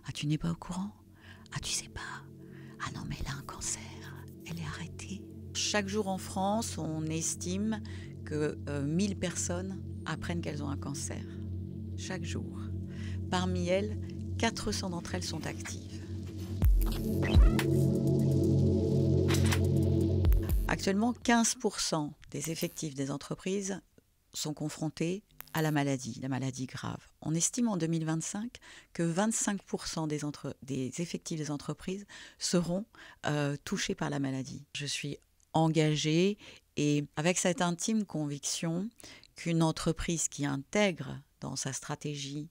Ah, tu n'es pas au courant? Ah, tu sais pas? Ah non, mais elle a un cancer, elle est arrêtée. Chaque jour en France, on estime que 1000 personnes apprennent qu'elles ont un cancer. Chaque jour. Parmi elles, 400 d'entre elles sont actives. Actuellement, 15% des effectifs des entreprises sont confrontés à la maladie grave. On estime en 2025 que 25% des effectifs des entreprises seront touchés par la maladie. Je suis engagée et avec cette intime conviction qu'une entreprise qui intègre dans sa stratégie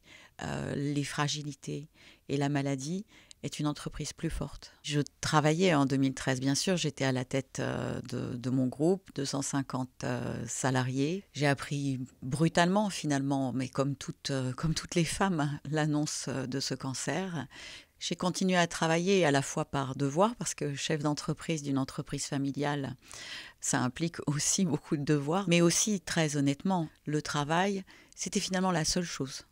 les fragilités et la maladie est une entreprise plus forte. Je travaillais en 2013, bien sûr, j'étais à la tête de mon groupe, 250 salariés. J'ai appris brutalement finalement, mais comme toutes les femmes, l'annonce de ce cancer. J'ai continué à travailler à la fois par devoir, parce que chef d'entreprise d'une entreprise familiale, ça implique aussi beaucoup de devoirs, mais aussi très honnêtement, le travail, c'était finalement la seule chose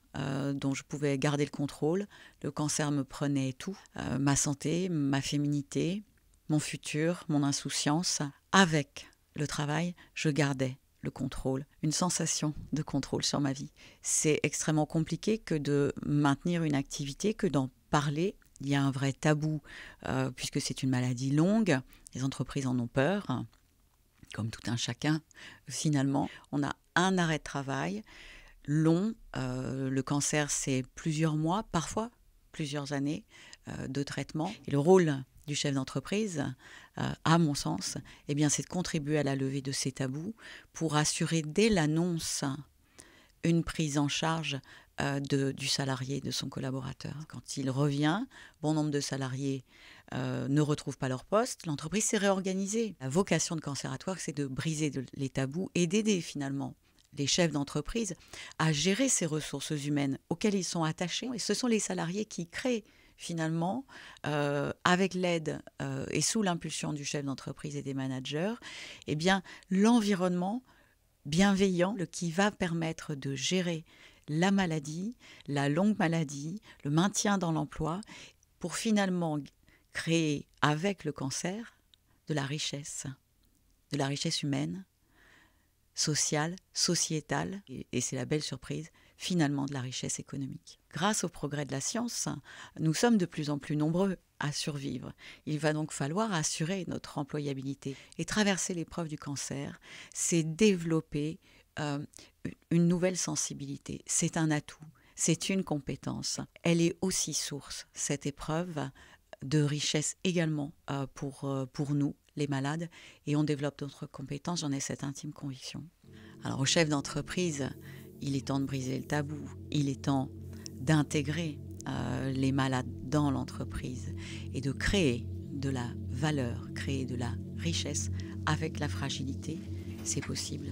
dont je pouvais garder le contrôle. Le cancer me prenait tout, ma santé, ma féminité, mon futur, mon insouciance. Avec le travail, je gardais le contrôle, une sensation de contrôle sur ma vie. C'est extrêmement compliqué que de maintenir une activité, que d'en parler. Il y a un vrai tabou, puisque c'est une maladie longue, les entreprises en ont peur, comme tout un chacun. Finalement, on a un arrêt de travail long, le cancer c'est plusieurs mois, parfois plusieurs années de traitement. Et le rôle du chef d'entreprise, à mon sens, eh bien, c'est de contribuer à la levée de ces tabous pour assurer dès l'annonce une prise en charge du salarié, de son collaborateur. Quand il revient, bon nombre de salariés ne retrouvent pas leur poste, l'entreprise s'est réorganisée. La vocation de Cancer at Work, c'est de briser les tabous et d'aider finalement les chefs d'entreprise à gérer ces ressources humaines auxquelles ils sont attachés. Et ce sont les salariés qui créent finalement, avec l'aide et sous l'impulsion du chef d'entreprise et des managers, eh bien, l'environnement bienveillant qui va permettre de gérer la maladie, la longue maladie, le maintien dans l'emploi, pour finalement créer avec le cancer de la richesse humaine, sociale, sociétale, et c'est la belle surprise, finalement de la richesse économique. Grâce au progrès de la science, nous sommes de plus en plus nombreux à survivre. Il va donc falloir assurer notre employabilité. Et traverser l'épreuve du cancer, c'est développer une nouvelle sensibilité. C'est un atout, c'est une compétence. Elle est aussi source, cette épreuve, de richesse également pour nous, les malades, et on développe d'autres compétences, j'en ai cette intime conviction. Alors au chef d'entreprise, il est temps de briser le tabou, il est temps d'intégrer les malades dans l'entreprise et de créer de la valeur, créer de la richesse avec la fragilité, c'est possible.